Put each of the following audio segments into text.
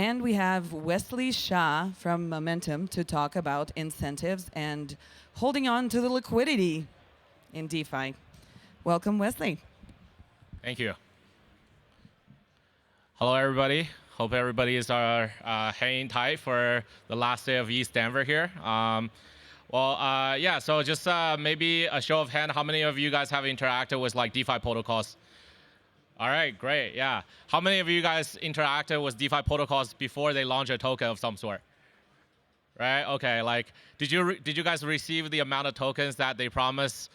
And we have Wesley Shah from Momentum to talk about incentives and holding on to the liquidity in DeFi. Welcome, Wesley. Thank you. Hello, everybody. Hope everybody is hanging tight for the last day of ETHDenver here. Yeah, so just maybe a show of hand, how many of you guys have interacted with like DeFi protocols? All right, great, yeah. How many of you guys interacted with DeFi protocols before they launch a token of some sort? Right, okay, like, did you guys receive the amount of tokens that they promised,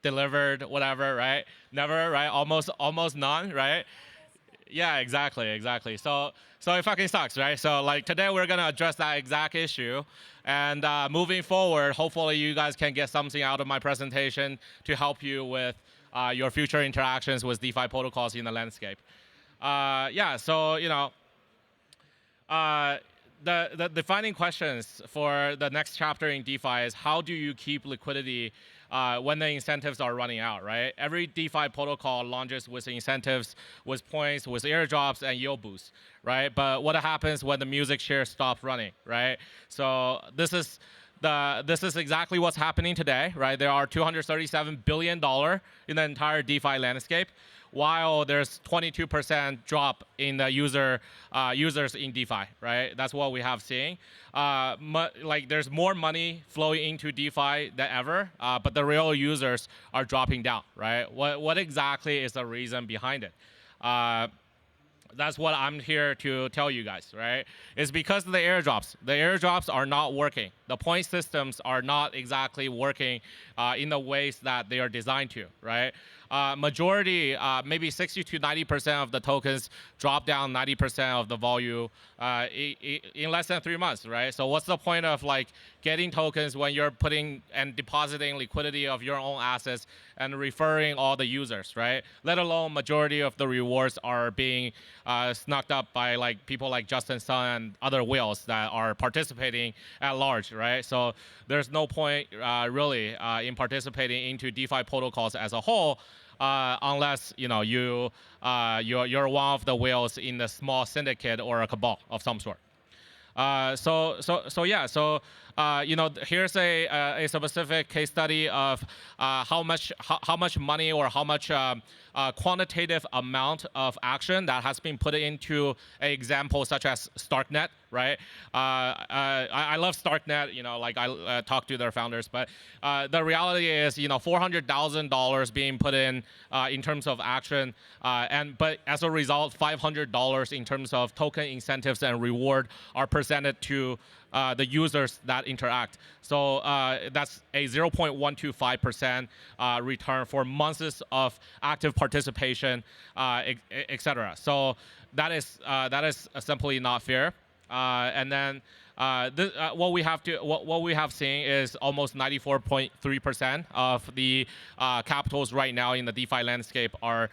delivered, whatever, right? Never, right? Almost none, right? Yeah, exactly. So it fucking sucks, right? So like today we're gonna address that exact issue, and moving forward, hopefully you guys can get something out of my presentation to help you with your future interactions with DeFi protocols in the landscape. Yeah, so the defining questions for the next chapter in DeFi is how do you keep liquidity when the incentives are running out, right? Every DeFi protocol launches with incentives, with points, with airdrops, and yield boosts, right? But what happens when the music share stops running, right? So this is exactly what's happening today, right? There are $237 billion in the entire DeFi landscape, while there's 22% drop in the users in DeFi, right? That's what we have seeing. Like there's more money flowing into DeFi than ever, but the real users are dropping down, right? What exactly is the reason behind it? That's what I'm here to tell you guys, right? It's because of the airdrops. The airdrops are not working. The point systems are not exactly working in the ways that they are designed to, right? Majority, maybe 60 to 90% of the tokens drop down 90% of the value in less than 3 months, right? So what's the point of like getting tokens when you're putting and depositing liquidity of your own assets and referring all the users, right? Let alone majority of the rewards are being snuck up by like people like Justin Sun and other whales that are participating at large, right? So there's no point really in participating into DeFi protocols as a whole, unless you're one of the whales in a small syndicate or a cabal of some sort. Here's a specific case study of how much money or how much quantitative amount of action that has been put into an example such as Starknet, right? I love Starknet, like I talked to their founders, but the reality is, $400,000 being put in terms of action, but as a result, $500 in terms of token incentives and reward are presented to the users that interact. So that's a 0.125% return for months of active participation, etc. So that is simply not fair. And then what we have seen is almost 94.3% of the capitals right now in the DeFi landscape are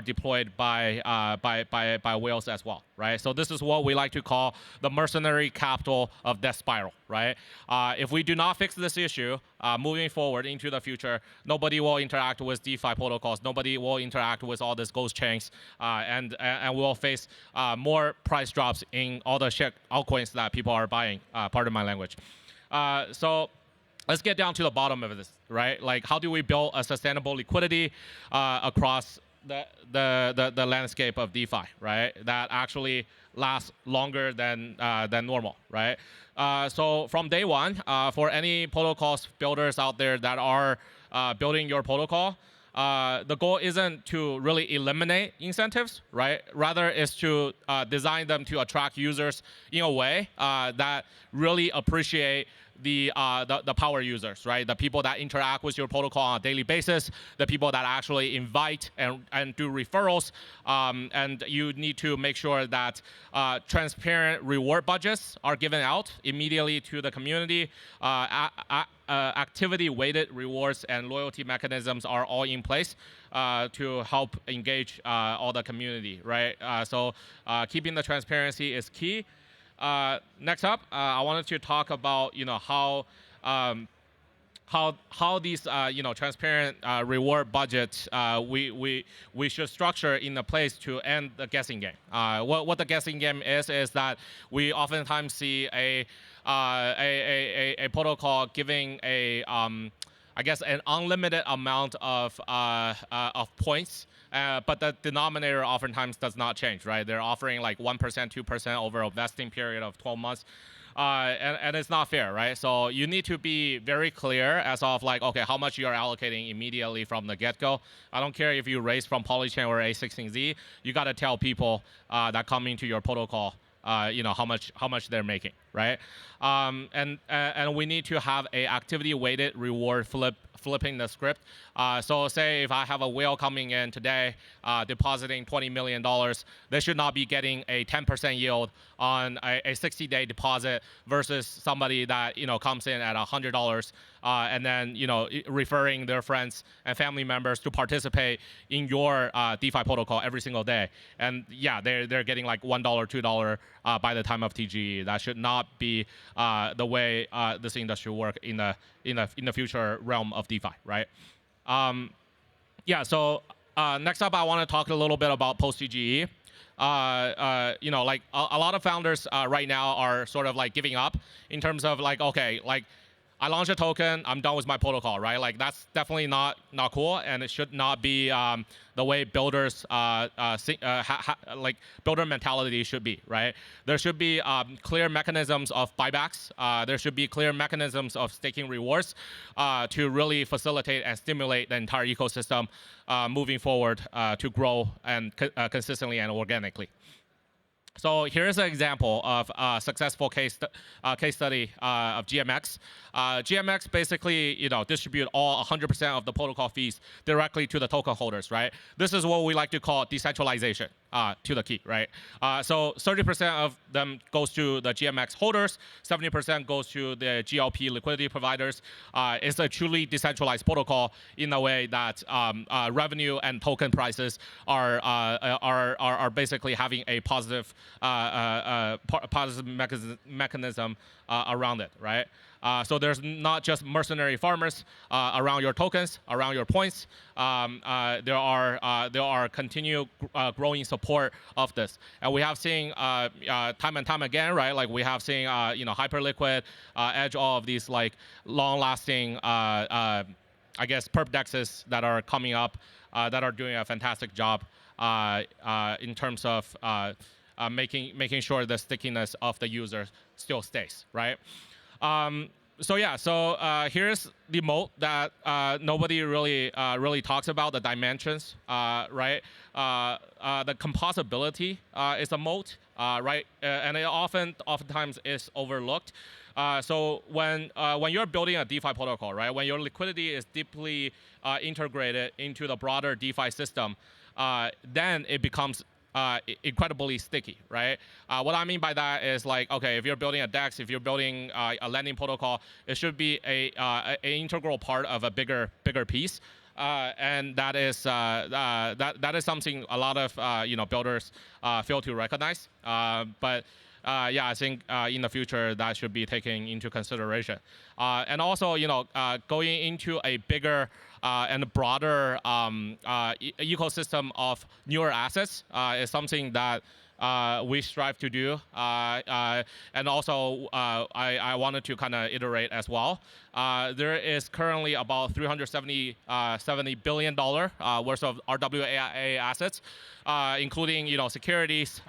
deployed by whales as well, right? So this is what we like to call the mercenary capital of death spiral, right? If we do not fix this issue moving forward into the future, nobody will interact with DeFi protocols. Nobody will interact with all these ghost chains, and we will face more price drops in all the shit altcoins that people are buying. Pardon my language. So let's get down to the bottom of this, right? Like, how do we build a sustainable liquidity across the landscape of DeFi, right? That actually lasts longer than normal, right? So from day one, for any protocols builders out there that are building your protocol, the goal isn't to really eliminate incentives, right? Rather, is to design them to attract users in a way that really appreciate the power users, right? The people that interact with your protocol on a daily basis, the people that actually invite and do referrals, and you need to make sure that transparent reward budgets are given out immediately to the community. Activity-weighted rewards and loyalty mechanisms are all in place to help engage all the community, right? So keeping the transparency is key. Next up, I wanted to talk about how how these transparent reward budgets we should structure in a place to end the guessing game. What the guessing game is that we oftentimes see a protocol giving I guess an unlimited amount of points, but the denominator oftentimes does not change, right? They're offering like 1%, 2% over a vesting period of 12 months. And it's not fair, right? So you need to be very clear as of like, okay, how much you are allocating immediately from the get-go. I don't care if you raise from Polychain or A16Z. You got to tell people that come into your protocol, how much they're making, right? And we need to have a activity-weighted reward flipping the script. So say if I have a whale coming in today, depositing $20 million, they should not be getting a 10% yield on a 60-day deposit versus somebody that comes in at $100 and then referring their friends and family members to participate in your DeFi protocol every single day. And yeah, they're getting like $1, $2 by the time of TGE. That should not be the way this industry work in the future realm of DeFi, right? Yeah. So next up, I want to talk a little bit about post TGE. Like a lot of founders right now are sort of like giving up in terms of like, okay, like I launched a token, I'm done with my protocol, right? Like that's definitely not cool, and it should not be the way builders like builder mentality should be, right? There should be clear mechanisms of buybacks. There should be clear mechanisms of staking rewards to really facilitate and stimulate the entire ecosystem moving forward to grow and consistently and organically. So here's an example of a successful case study of GMX. GMX basically, distribute all 100% of the protocol fees directly to the token holders, right? This is what we like to call decentralization to the key, right? So 30% of them goes to the GMX holders, 70% goes to the GLP liquidity providers. It's a truly decentralized protocol in a way that revenue and token prices are basically having a positive mechanism around it, right? So there's not just mercenary farmers around your tokens, around your points. There are continued growing support of this, and we have seen time and time again, right? Like we have seen Hyperliquid, Edge, all of these like long-lasting, I guess, perp dexes that are coming up that are doing a fantastic job in terms of making sure the stickiness of the user still stays, right? So yeah, so here's the moat that nobody really talks about, the dimensions, right? The composability is a moat, right? And it oftentimes is overlooked. So when you're building a DeFi protocol, right? When your liquidity is deeply integrated into the broader DeFi system, then it becomes incredibly sticky, right? What I mean by that is like, okay, if you're building a DEX, if you're building a lending protocol, it should be an integral part of a bigger piece, and that is something a lot of builders fail to recognize. But yeah, I think in the future that should be taken into consideration, and also going into a bigger and broader ecosystem of newer assets is something that we strive to do, and also I wanted to kind of iterate as well. There is currently about $370 billion worth of RWA assets, including securities,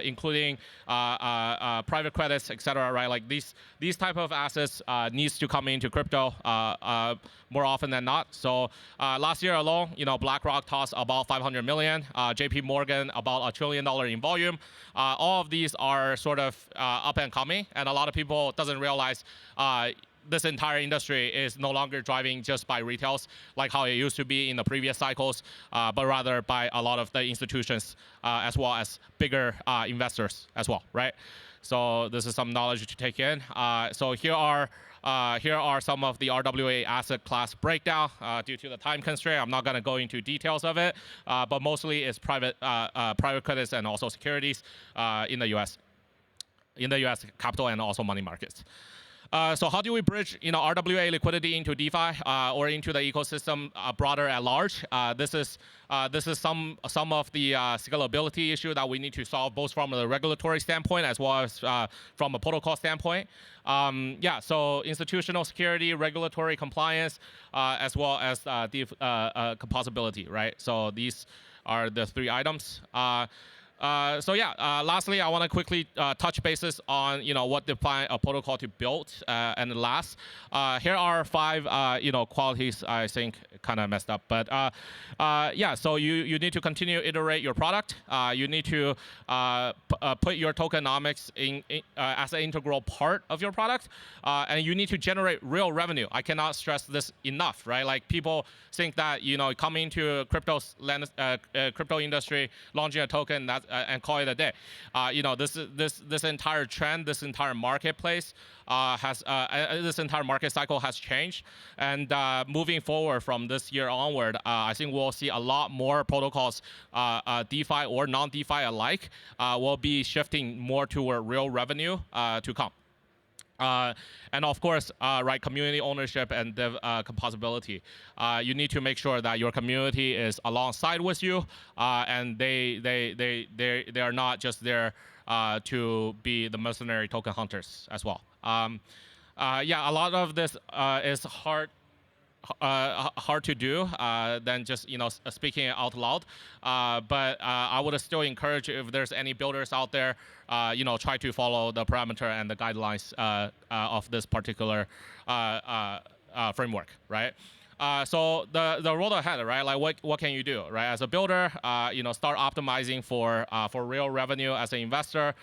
including private credits, etc. Right? Like these type of assets needs to come into crypto more often than not. So last year alone, BlackRock tossed about 500 million, JP Morgan about $1 trillion in volume. All of these are sort of up and coming, and a lot of people doesn't realize this entire industry is no longer driving just by retails like how it used to be in the previous cycles, but rather by a lot of the institutions as well as bigger investors as well, right? So this is some knowledge to take in. So here are some of the RWA asset class breakdown. Due to the time constraint, I'm not going to go into details of it, but mostly it's private credits and also securities in the U.S. capital and also money markets. So how do we bridge, RWA liquidity into DeFi or into the ecosystem broader at large? This is some of the scalability issue that we need to solve, both from a regulatory standpoint as well as from a protocol standpoint. Yeah, so institutional security, regulatory compliance, as well as composability, right? So these are the 3 items. Lastly, I want to quickly touch bases on what define a protocol to build. And last, here are 5 qualities I think kind of messed up. But so you need to continue to iterate your product. You need to put your tokenomics as an integral part of your product, and you need to generate real revenue. I cannot stress this enough, right? Like people think that coming into crypto industry, launching a token and call it a day. This entire trend, this entire marketplace this entire market cycle has changed, and moving forward from this year onward, I think we'll see a lot more protocols, DeFi or non-DeFi alike, will be shifting more toward real revenue to come. And of course, community ownership and composability. You need to make sure that your community is alongside with you, and they are not just there to be the mercenary token hunters as well. A lot of this is hard to do than just speaking it out loud. But I would still encourage, if there's any builders out there, try to follow the parameter and the guidelines of this particular framework, right? So the road ahead, right? Like what can you do, right? As a builder, start optimizing for real revenue. As an investor,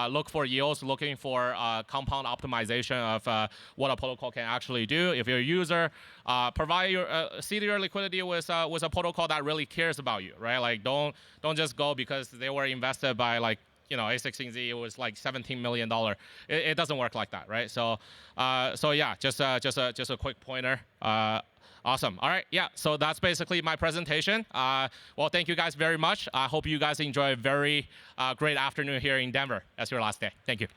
look for yields, looking for compound optimization of what a protocol can actually do. If you're a user, provide seed your liquidity with a protocol that really cares about you, right? Like don't just go because they were invested by A16Z. It was like $17 million. It doesn't work like that, right? So yeah, just a quick pointer. Awesome. All right. Yeah. So that's basically my presentation. Well, thank you guys very much. I hope you guys enjoy a very great afternoon here in Denver. That's your last day. Thank you.